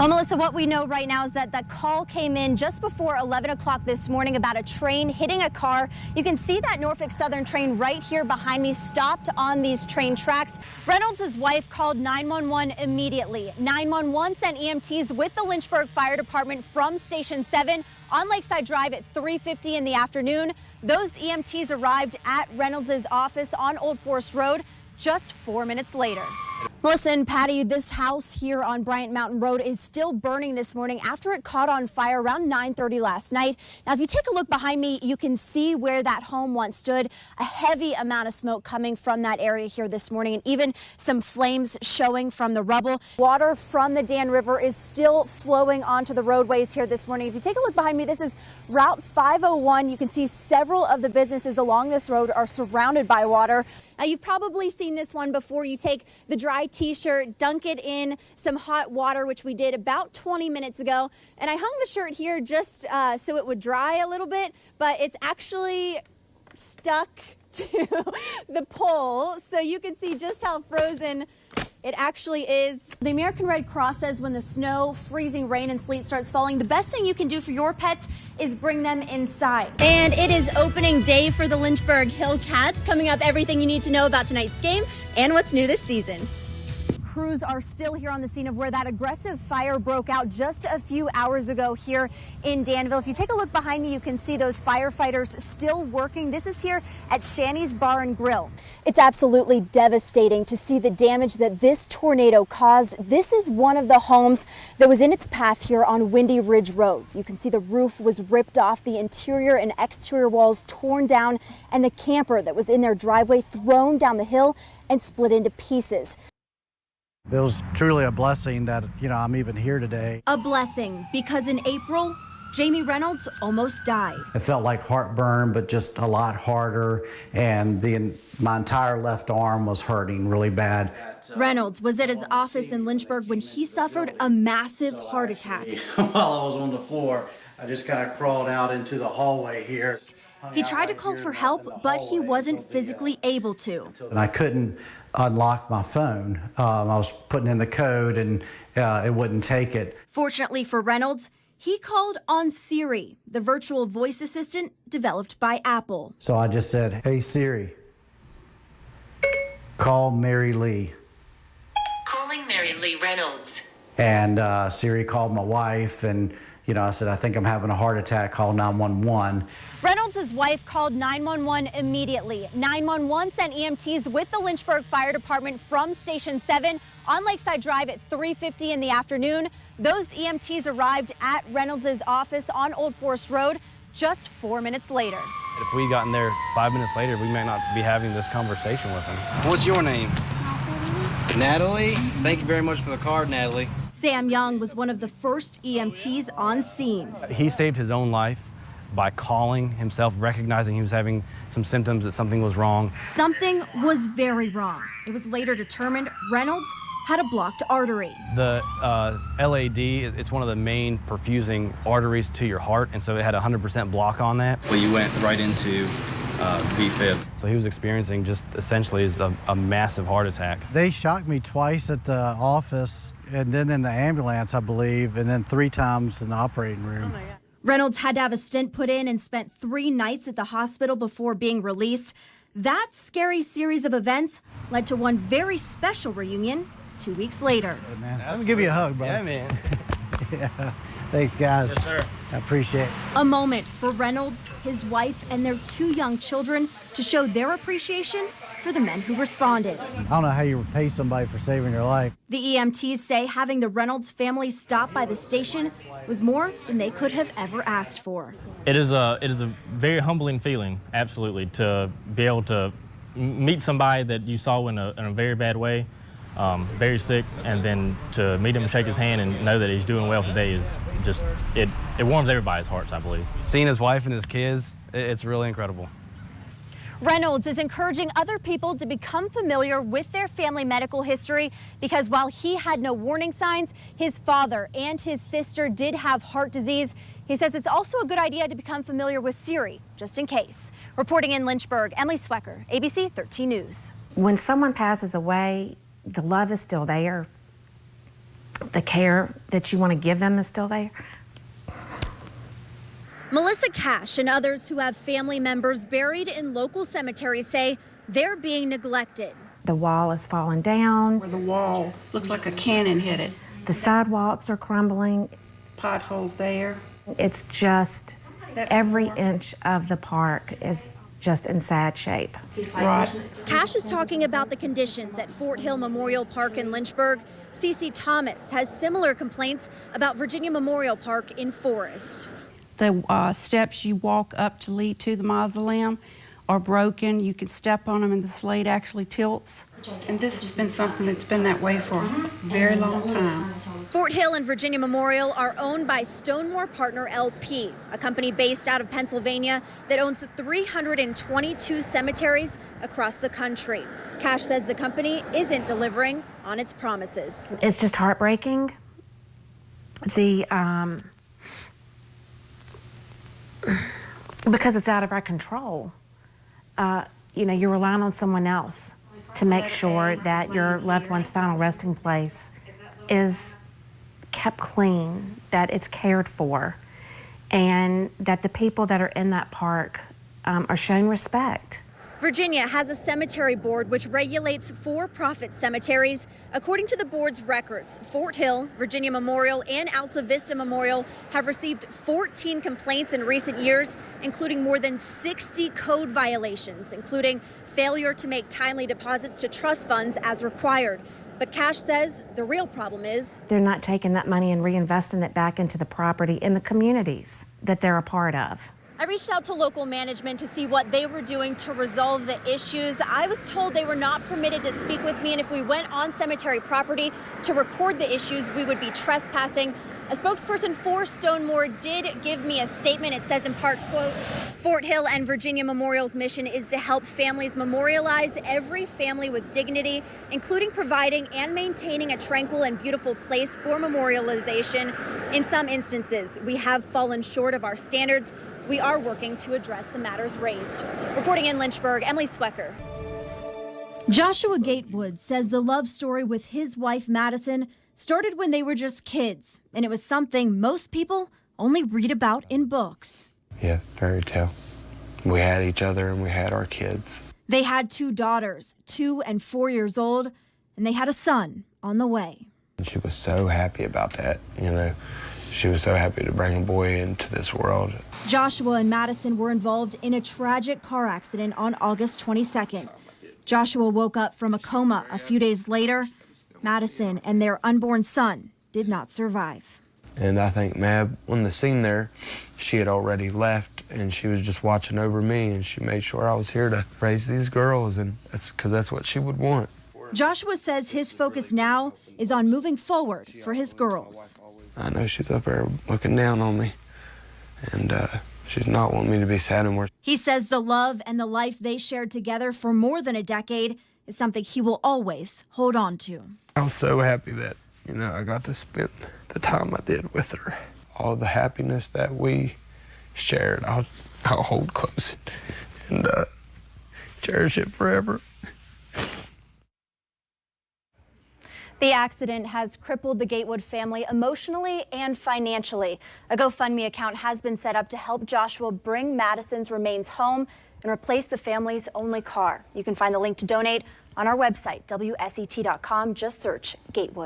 Well, Melissa, what we know right now is that the call came in just before 11 o'clock this morning about a train hitting a car. You can see that Norfolk Southern train right here behind me stopped on these train tracks. Reynolds' wife called 911 immediately. 911 sent EMTs with the Lynchburg Fire Department from Station 7 on Lakeside Drive at 3:50 in the afternoon. Those EMTs arrived at Reynolds' office on Old Forest Road just 4 minutes later. Melissa and Patty, this house here on Bryant Mountain Road is still burning this morning after it caught on fire around 9:30 last night. Now, if you take a look behind me, you can see where that home once stood. A heavy amount of smoke coming from that area here this morning, and even some flames showing from the rubble. Water from the Dan River is still flowing onto the roadways here this morning. If you take a look behind me, this is Route 501. You can see several of the businesses along this road are surrounded by water. Now, you've probably seen this one before. You take the dry t-shirt, dunk it in some hot water, which we did about 20 minutes ago. And I hung the shirt here just so it would dry a little bit, but it's actually stuck to the pole. So you can see just how frozen it actually is. The American Red Cross says when the snow, freezing rain, and sleet starts falling, the best thing you can do for your pets is bring them inside. And it is opening day for the Lynchburg Hillcats. Coming up, everything you need to know about tonight's game and what's new this season. Crews are still here on the scene of where that aggressive fire broke out just a few hours ago here in Danville. If you take a look behind me, you can see those firefighters still working. This is here at Shanny's Bar and Grill. It's absolutely devastating to see the damage that this tornado caused. This is one of the homes that was in its path here on Windy Ridge Road. You can see the roof was ripped off, the interior and exterior walls torn down, and the camper that was in their driveway thrown down the hill and split into pieces. It was truly a blessing that, I'm even here today. A blessing because in April, Jamie Reynolds almost died. It felt like heartburn, but just a lot harder, and my entire left arm was hurting really bad. Reynolds was at his office in Lynchburg when he suffered a massive heart attack. While I was on the floor, I just kind of crawled out into the hallway here. He tried to call for help, but he wasn't physically able to. And I couldn't unlock my phone. I was putting in the code and it wouldn't take it. Fortunately for Reynolds, he called on Siri, the virtual voice assistant developed by Apple. So I just said, "Hey Siri, call Mary Lee." Calling Mary Lee Reynolds. And Siri called my wife, and I said, "I think I'm having a heart attack, call 911. Reynolds' wife called 911 immediately. 911 sent EMTs with the Lynchburg Fire Department from Station 7 on Lakeside Drive at 3:50 in the afternoon. Those EMTs arrived at Reynolds' office on Old Forest Road just 4 minutes later. If we'd gotten there 5 minutes later, we may not be having this conversation with him. What's your name? Natalie. Thank you very much for the card, Natalie. Sam Young was one of the first EMTs on scene. He saved his own life by calling himself, recognizing he was having some symptoms that something was wrong. Something was very wrong. It was later determined Reynolds had a blocked artery. The LAD, it's one of the main perfusing arteries to your heart, and so it had a 100% block on that. Well, you went right into VFib. So he was experiencing just essentially a massive heart attack. They shocked me twice at the office, and then in the ambulance, I believe, and then 3 times in the operating room. Oh my God. Reynolds had to have a stent put in and spent 3 nights at the hospital before being released. That scary series of events led to one very special reunion 2 weeks later. Hey, man. Let me give you a hug, bro. Yeah, man. Yeah. Thanks, guys. Yes, sir. I appreciate it. A moment for Reynolds, his wife, and their 2 young children to show their appreciation for the men who responded. I don't know how you repay somebody for saving their life. The EMTs say having the Reynolds family stop by the station was more than they could have ever asked for. It is a very humbling feeling, absolutely, to be able to meet somebody that you saw in a very bad way, very sick, and then to meet him and shake his hand and know that he's doing well today is just, it warms everybody's hearts, I believe. Seeing his wife and his kids, it's really incredible. Reynolds is encouraging other people to become familiar with their family medical history because while he had no warning signs, his father and his sister did have heart disease. He says it's also a good idea to become familiar with Siri, just in case. Reporting in Lynchburg, Emily Swecker, ABC 13 News. When someone passes away, the love is still there. the care that you want to give them is still there. Melissa Cash and others who have family members buried in local cemeteries say they're being neglected. The wall is falling down. Where the wall looks like a cannon hit it. The sidewalks are crumbling. Potholes there. It's just every inch of the park is just in sad shape. Right. Cash is talking about the conditions at Fort Hill Memorial Park in Lynchburg. Cece Thomas has similar complaints about Virginia Memorial Park in Forest. The steps you walk up to lead to the mausoleum are broken. You can step on them and the slate actually tilts. And this has been something that's been that way for a very long time. Fort Hill and Virginia Memorial are owned by Stonemore Partner LP, a company based out of Pennsylvania that owns 322 cemeteries across the country. Cash says the company isn't delivering on its promises. It's just heartbreaking. Because it's out of our control. You're relying on someone else to make sure that your loved one's final resting place is kept clean, that it's cared for, and that the people that are in that park are shown respect. Virginia has a cemetery board which regulates for-profit cemeteries. According to the board's records, Fort Hill, Virginia Memorial, and Alta Vista Memorial have received 14 complaints in recent years, including more than 60 code violations, including failure to make timely deposits to trust funds as required. But Cash says the real problem is they're not taking that money and reinvesting it back into the property in the communities that they're a part of. I reached out to local management to see what they were doing to resolve the issues. I was told they were not permitted to speak with me, and if we went on cemetery property to record the issues, we would be trespassing. A spokesperson for Stonemore did give me a statement. It says in part, quote, Fort Hill and Virginia Memorial's mission is to help families memorialize every family with dignity, including providing and maintaining a tranquil and beautiful place for memorialization. In some instances, we have fallen short of our standards. We are working to address the matters raised. Reporting in Lynchburg, Emily Swecker. Joshua Gatewood says the love story with his wife, Madison, started when they were just kids, and it was something most people only read about in books. Yeah, fairy tale. We had each other and we had our kids. They had 2 daughters, 2 and 4 years old, and they had a son on the way. And she was so happy about that, She was so happy to bring a boy into this world. Joshua and Madison were involved in a tragic car accident on August 22nd. Joshua woke up from a coma a few days later. Madison and their unborn son did not survive. And I think Mab, on the scene there, she had already left and she was just watching over me, and she made sure I was here to raise these girls, and that's what she would want. Joshua says his focus now is on moving forward for his girls. I know she's up there looking down on me, and she's not wanting me to be sad anymore. He says the love and the life they shared together for more than a decade is something he will always hold on to. I was so happy that, I got to spend the time I did with her. All the happiness that we shared, I'll hold close and cherish it forever. The accident has crippled the Gatewood family emotionally and financially. A GoFundMe account has been set up to help Joshua bring Madison's remains home and replace the family's only car. You can find the link to donate on our website, WSET.com. Just search Gatewood.